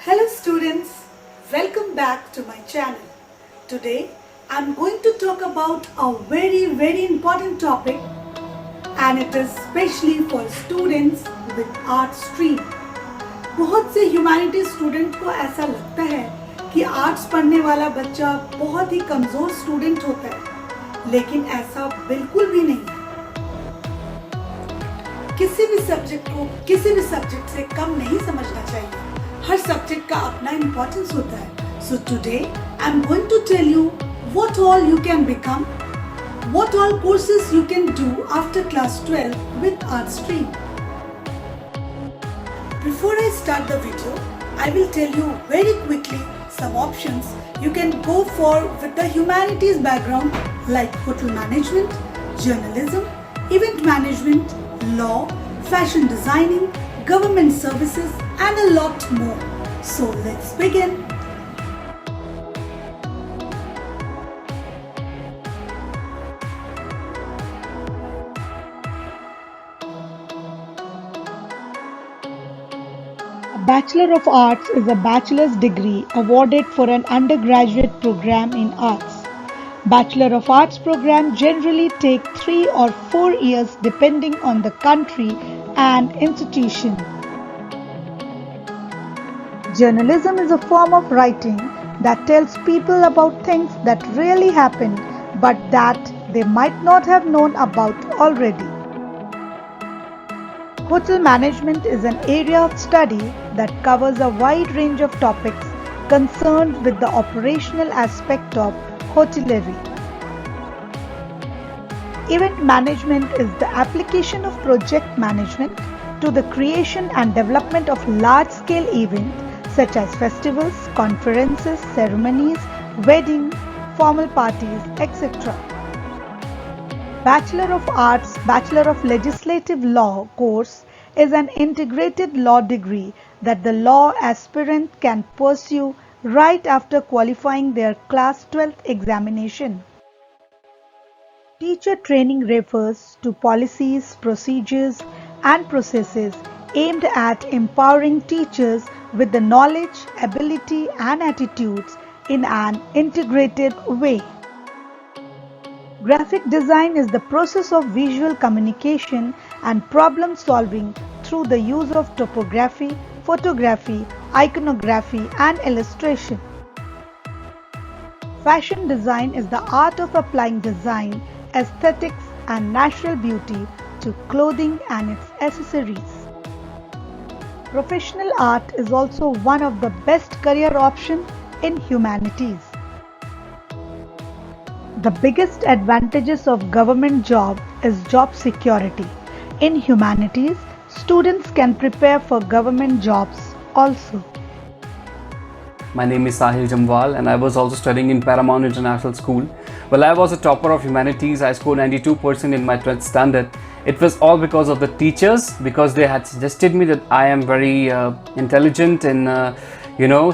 Hello students, welcome back to my channel. Today I am going to talk about a very important topic, and it is specially for students with art stream. बहुत से humanity student को ऐसा लगता है कि arts पढ़ने वाला बच्चा बहुत ही कमज़ोर स्टूडेंट होता है, लेकिन ऐसा बिल्कुल भी नहीं है। किसी भी सब्जेक्ट को किसी भी सब्जेक्ट से कम नहीं समझना चाहिए। हर सब्जेक्ट का अपना इम्पोर्टेंस होता है। So today I am going to tell you what all you can become, what all courses you can do after class 12 with art stream. Before I start the video, I will tell you very quickly some options you can go for with the humanities background, like hotel management, journalism, event management, law, fashion designing, government services, and a lot more. So let's begin. A Bachelor of Arts is a bachelor's degree awarded for an undergraduate program in arts. Bachelor of Arts program generally take 3 or 4 years depending on the country and institution. Journalism is a form of writing that tells people about things that really happened but that they might not have known about already. Hotel management is an area of study that covers a wide range of topics concerned with the operational aspect of hotelery. Event management is the application of project management to the creation and development of large-scale events such as festivals, conferences, ceremonies, weddings, formal parties, etc. Bachelor of Arts, Bachelor of Legislative Law course is an integrated law degree that the law aspirant can pursue right after qualifying their Class 12th examination. Teacher training refers to policies, procedures, and processes aimed at empowering teachers with the knowledge, ability, and attitudes in an integrated way. Graphic design is the process of visual communication and problem solving through the use of topography, photography, iconography, and illustration. Fashion design is the art of applying design, aesthetics, and natural beauty to clothing and its accessories. Professional art is also one of the best career options in humanities. The biggest advantages of government job is job security. In humanities, students can prepare for government jobs also. My name is Sahil Jamwal and I was also studying in Paramount International School. Well, I was a topper of humanities. I scored 92% in my 12th standard. It was all because of the teachers, because they had suggested me that I am very intelligent in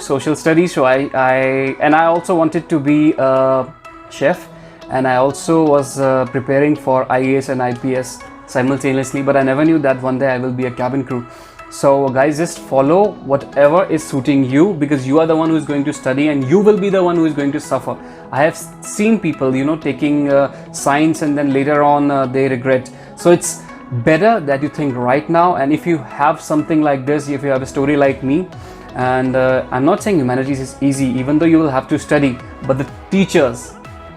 social studies. So I also wanted to be a chef, and I also was preparing for IAS and IPS simultaneously, but I never knew that one day I will be a cabin crew. So guys, just follow whatever is suiting you, because you are the one who is going to study and you will be the one who is going to suffer. I have seen people taking science and then later on they regret. So it's better that you think right now, and if you have something like this, if you have a story like me, and I'm not saying humanities is easy, even though you will have to study, but the teachers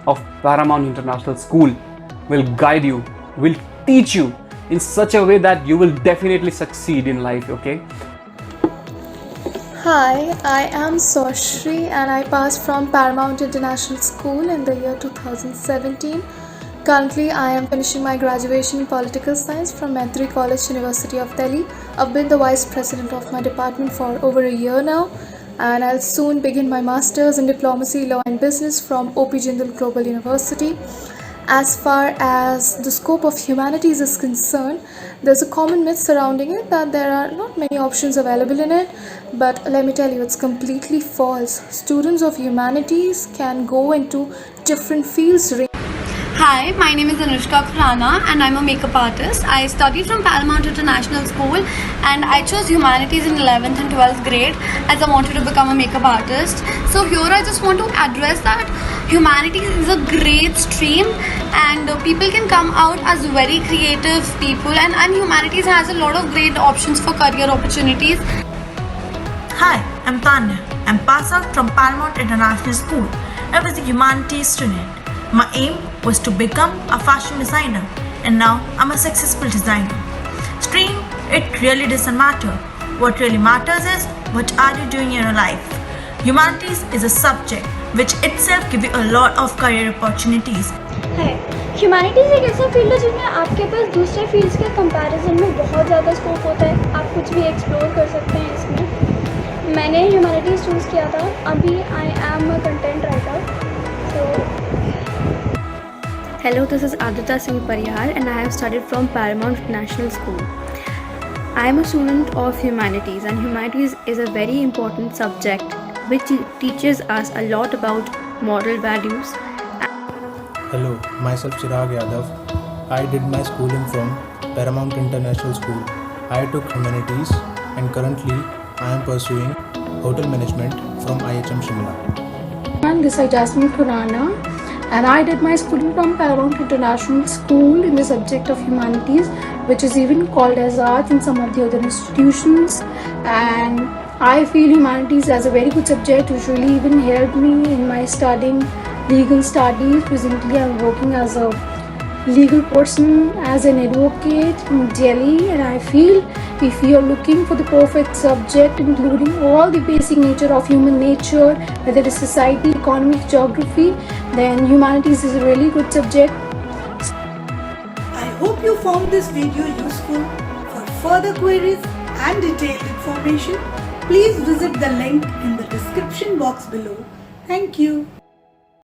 of Paramount International School will guide you, will teach you in such a way that you will definitely succeed in life, okay? Hi, I am Soshri and I passed from Paramount International School in the year 2017. Currently, I am finishing my graduation in Political Science from Maitri College, University of Delhi. I've been the Vice President of my department for over a year now, and I'll soon begin my Masters in Diplomacy, Law and Business from OP Jindal Global University. As far as the scope of humanities is concerned, there's a common myth surrounding it that there are not many options available in it, but let me tell you, it's completely false. Students of humanities can go into different fields. Hi, my name is Anushka Khurana and I'm a makeup artist. I studied from Paramount International School and I chose humanities in 11th and 12th grade as I wanted to become a makeup artist. So here I just want to address that humanities is a great stream and people can come out as very creative people, and humanities has a lot of great options for career opportunities. Hi, I'm Tanya. I'm passed out from Paramount International School. I was a humanities student. My aim was to become a fashion designer, and now I'm a successful designer. Stream, it really doesn't matter. What really matters is what are you doing in your life. Humanities is a subject which itself gives you a lot of career opportunities. है humanities एक ऐसा field है जिसमें आपके पास दूसरे fields के comparison में बहुत ज़्यादा स्कोप होता है. आप कुछ भी एक्सप्लोर कर सकते हैं इसमें. मैंने ह्यूमैनिटीज़ चूज़ किया था. अभी I am a content writer. Hello, this is Adita Singh Parihar and I have studied from Paramount International School. I am a student of humanities, and humanities is a very important subject which teaches us a lot about moral values. Hello, myself Chirag Yadav. I did my schooling from Paramount International School. I took humanities and currently I am pursuing hotel management from IHM Shimla. And this is Jasmine Khurana, and I did my schooling from Paramount International School in the subject of humanities, which is even called as arts in some of the other institutions. And I feel humanities as a very good subject, which really even helped me in my studying legal studies. Presently, I'm working as a legal person, as an advocate in Delhi, and I feel if you're looking for the perfect subject including all the basic nature of human nature, whether it is society, economic, geography, then humanities is a really good subject. I hope you found this video useful. For further queries and detailed information, please visit the link in the description box below. Thank you.